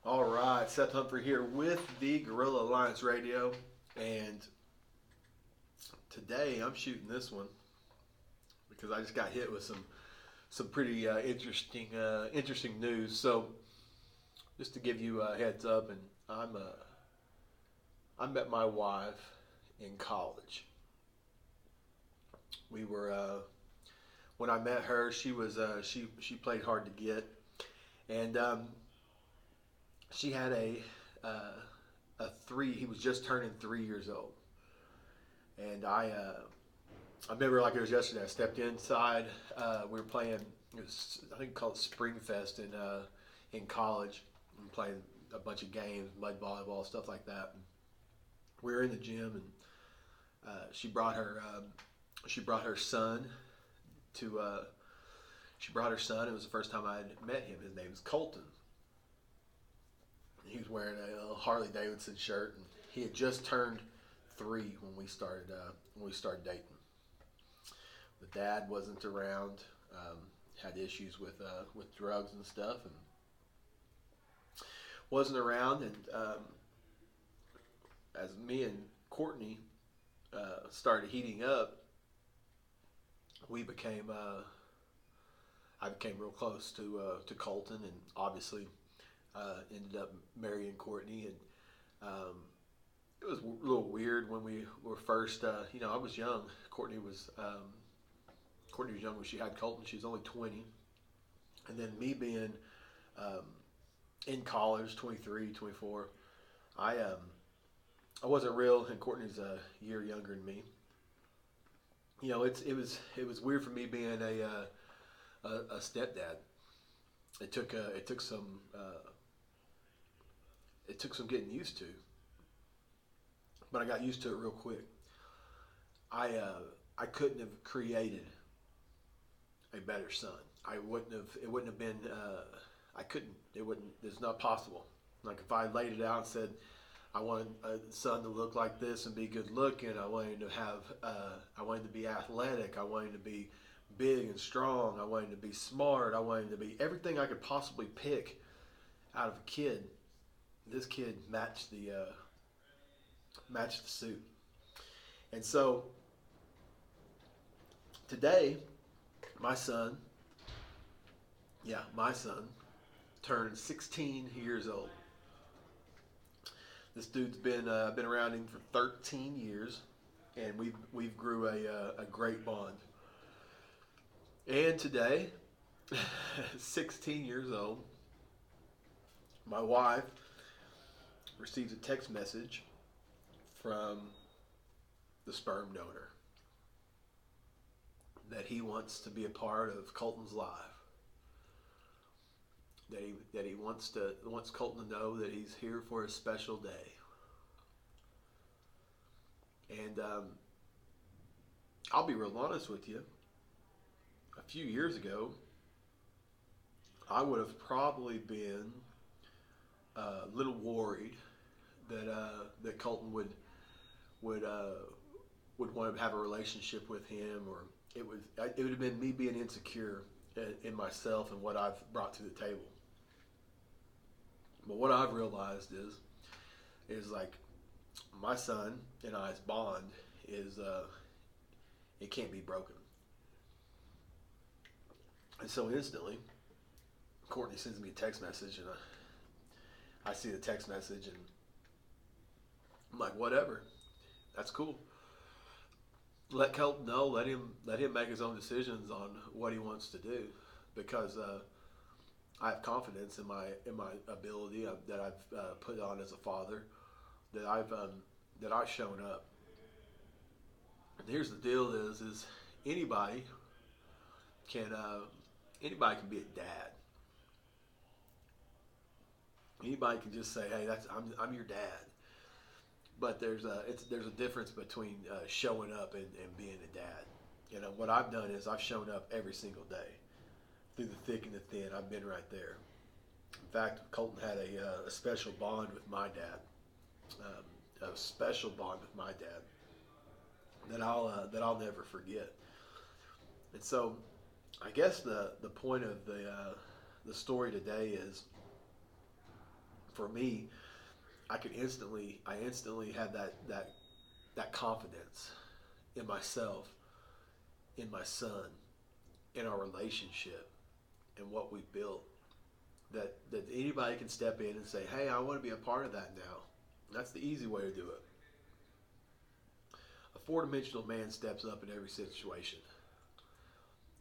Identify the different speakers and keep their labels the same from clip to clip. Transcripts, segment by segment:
Speaker 1: All right, Seth Humphrey here with the Guerrilla Alliance Radio, and today I'm shooting this one because I just got hit with some pretty interesting news. So just to give you a heads up, and I met my wife in college. We were when I met her, she played hard to get, and she had uh, a three. He was just turning 3 years old, and I remember like it was yesterday. I stepped inside. We were playing. It was I think called Spring Fest in college. And playing a bunch of games, mud volleyball, stuff like that. And we were in the gym, and she brought her son to. She brought her son. It was the first time I had met him. His name is Colton. He was wearing a Harley Davidson shirt, and he had just turned 3 when we started dating. The dad wasn't around, had issues with drugs and stuff, and wasn't around. And as me and Courtney started heating up, we became I became real close to Colton, and obviously ended up marrying Courtney. And it was a little weird when we were first. I was young. Courtney was young when she had Colton. She was only 20, and then me being um, in college, 23, 24. I um, I wasn't real, and Courtney's a year younger than me. It was weird for me being a stepdad. It took some getting used to, but I got used to it real quick. I couldn't have created a better son. I wouldn't have. It wouldn't have been. I couldn't. It wouldn't. It's not possible. Like if I laid it out and said, I wanted a son to look like this and be good looking. I wanted to have. I wanted to be athletic. I wanted to be big and strong. I wanted to be smart. I wanted to be everything I could possibly pick out of a kid. This kid matched the suit. And so today, my son, my son turned 16 years old. This dude's been around him for 13 years, and we've grew a great bond. And today, 16 years old, my wife receives a text message from the sperm donor that he wants to be a part of Colton's life. That he wants Colton to know that he's here for a special day. And I'll be real honest with you. A few years ago, I would have probably been a little worried that Colton would want to have a relationship with him, or it would have been me being insecure in myself and what I've brought to the table. But what I've realized is like my son and I's bond is it can't be broken. And so instantly, Courtney sends me a text message, and I see the text message, and I'm like, whatever, that's cool. Let Colton know. Let him make his own decisions on what he wants to do, because I have confidence in my ability that I've put on as a father, that I've shown up. And here's the deal: is anybody can anybody can be a dad. Anybody can just say, "Hey, I'm your dad." But there's a difference between showing up and being a dad. What I've done is I've shown up every single day through the thick and the thin. I've been right there. In fact, Colton had a special bond with my dad, a special bond with my dad that I'll never forget. And so, I guess the point of the story today is for me, I instantly had that confidence in myself, in my son, in our relationship, and what we built. That anybody can step in and say, "Hey, I want to be a part of that now." That's the easy way to do it. A four-dimensional man steps up in every situation.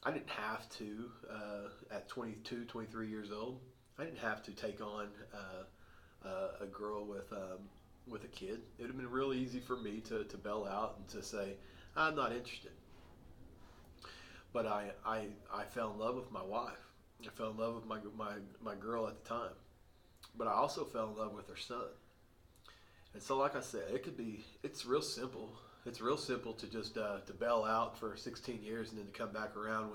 Speaker 1: I didn't have to, at 22, 23 years old, I didn't have to take on a girl with a kid. It would have been real easy for me to bail out and to say, I'm not interested. But I fell in love with my wife. I fell in love with my girl at the time. But I also fell in love with her son. And so, like I said, it's real simple. It's real simple to just to bail out for 16 years and then to come back around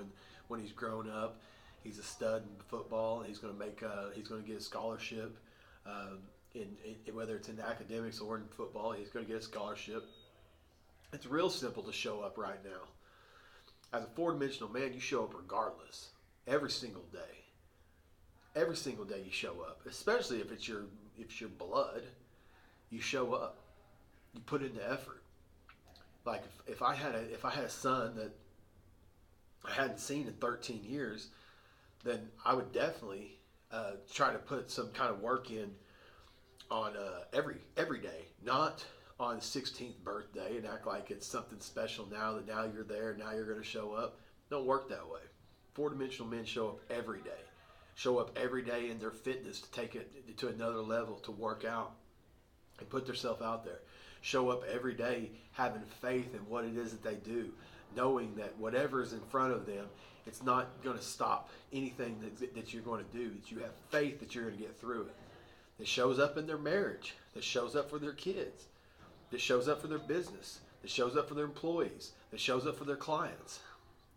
Speaker 1: when he's grown up. He's a stud in football. He's going to get a scholarship. In whether it's in academics or in football, he's going to get a scholarship. It's real simple to show up right now. As a four-dimensional man, you show up regardless, every single day. Every single day you show up, especially if it's your blood. You show up. You put in the effort. Like if I had a son that I hadn't seen in 13 years, then I would definitely try to put some kind of work in on every day, not on his 16th birthday and act like it's something special now that now you're there, now you're going to show up. Don't work that way. Four-dimensional men show up every day. Show up every day in their fitness to take it to another level, to work out and put themselves out there. Show up every day having faith in what it is that they do, knowing that whatever is in front of them, it's not going to stop anything that you're going to do. That you have faith that you're going to get through it. That shows up in their marriage. That shows up for their kids. That shows up for their business. That shows up for their employees. That shows up for their clients.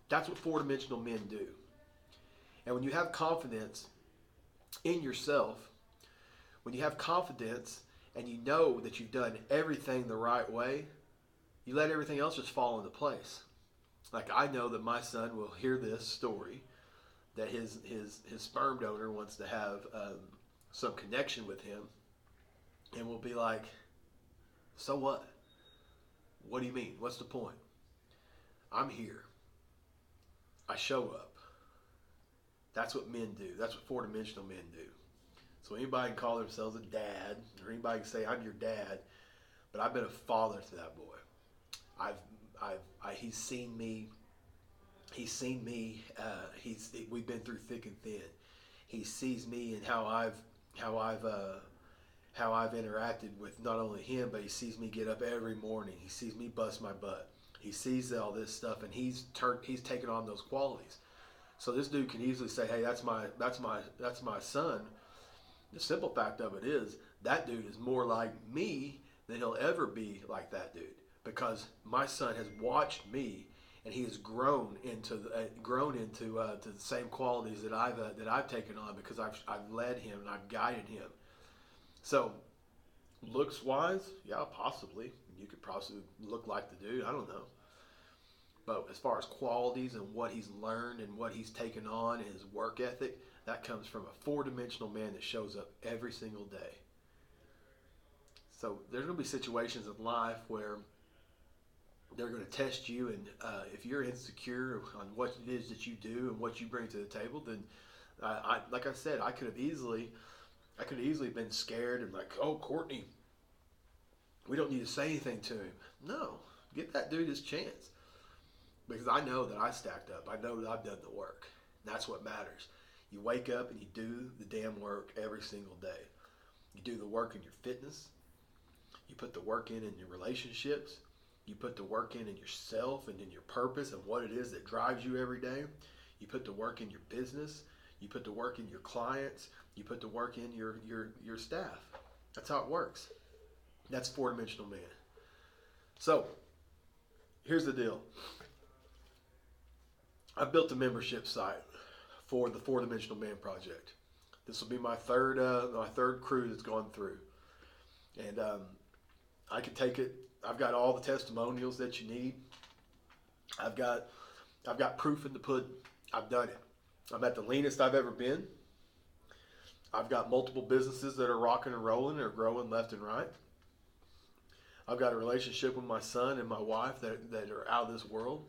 Speaker 1: That's what four-dimensional men do. And when you have confidence in yourself, when you have confidence and you know that you've done everything the right way, you let everything else just fall into place. Like I know that my son will hear this story, that his sperm donor wants to have some connection with him, and will be like, so what? What do you mean? What's the point? I'm here. I show up. That's what men do. That's what four-dimensional men do. So anybody can call themselves a dad, or anybody can say, I'm your dad, but I've been a father to that boy. He's seen me. We've been through thick and thin. He sees me and how I've interacted with not only him, but he sees me get up every morning. He sees me bust my butt. He sees all this stuff, and he's taken on those qualities. So this dude can easily say, "Hey, that's my son." The simple fact of it is that dude is more like me than he'll ever be like that dude, because my son has watched me and he has grown into the same qualities that I've taken on, because I've led him and I've guided him. So looks wise, yeah, possibly you could possibly look like the dude. I don't know. But as far as qualities and what he's learned and what he's taken on and his work ethic, that comes from a four-dimensional man that shows up every single day. So there's going to be situations in life where they're going to test you, and if you're insecure on what it is that you do and what you bring to the table, then like I said, I could have easily been scared and like, oh, Courtney, we don't need to say anything to him. No, give that dude his chance. Because I know that I stacked up. I know that I've done the work. That's what matters. You wake up and you do the damn work every single day. You do the work in your fitness. You put the work in your relationships. You put the work in yourself and in your purpose and what it is that drives you every day. You put the work in your business. You put the work in your clients. You put the work in your staff. That's how it works. That's four-dimensional man. So, here's the deal. I built a membership site for the Four-Dimensional Man Project. This will be my third crew that's gone through. And I can take it. I've got all the testimonials that you need. I've got proof in the pudding. I've done it. I'm at the leanest I've ever been. I've got multiple businesses that are rocking and rolling or growing left and right. I've got a relationship with my son and my wife that are out of this world.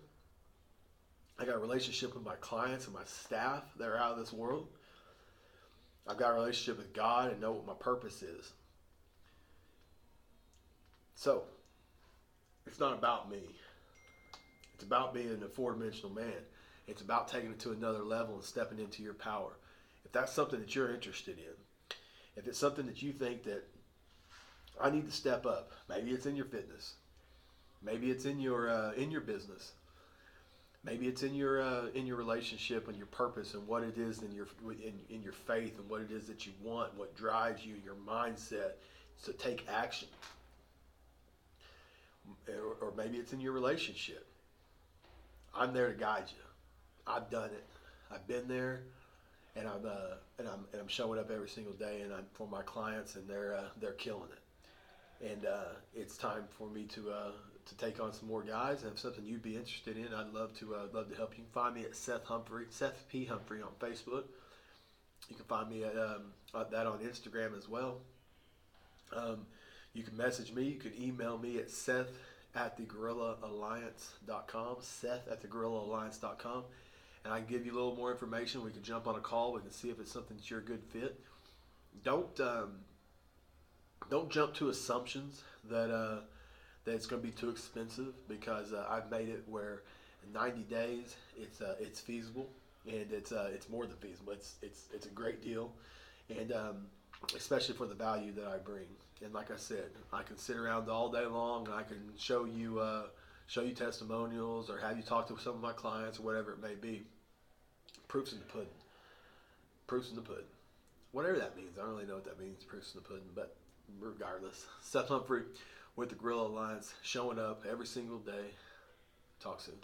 Speaker 1: I got a relationship with my clients and my staff that are out of this world. I've got a relationship with God and know what my purpose is. So, it's not about me. It's about being a four-dimensional man. It's about taking it to another level and stepping into your power. If that's something that you're interested in, if it's something that you think that I need to step up, maybe it's in your fitness, maybe it's in your business, maybe it's in your relationship and your purpose and what it is in your faith and what it is that you want, what drives you, your mindset, to take action. Or maybe it's in your relationship. I'm there to guide you. I've done it. I've been there, and I'm showing up every single day, and I'm for my clients, and they're killing it. And it's time for me to take on some more guys. And if something you'd be interested in, I'd love to help. You can find me at Seth P Humphrey on Facebook. You can find me at that on Instagram as well. You can message me. You can email me at Seth@thegorillaalliance.com. Seth@thegorillaalliance.com. And I can give you a little more information. We can jump on a call. We can see if it's something that you're a good fit. Don't jump to assumptions that it's going to be too expensive, because I've made it where in 90 days it's feasible, and it's more than feasible. It's a great deal, and especially for the value that I bring. And like I said, I can sit around all day long, and I can show you testimonials, or have you talk to some of my clients, or whatever it may be. Proofs in the pudding. Proofs in the pudding. Whatever that means. I don't really know what that means, proofs in the pudding, but regardless. Seth Humphrey with the Gorilla Alliance, showing up every single day. Talk soon.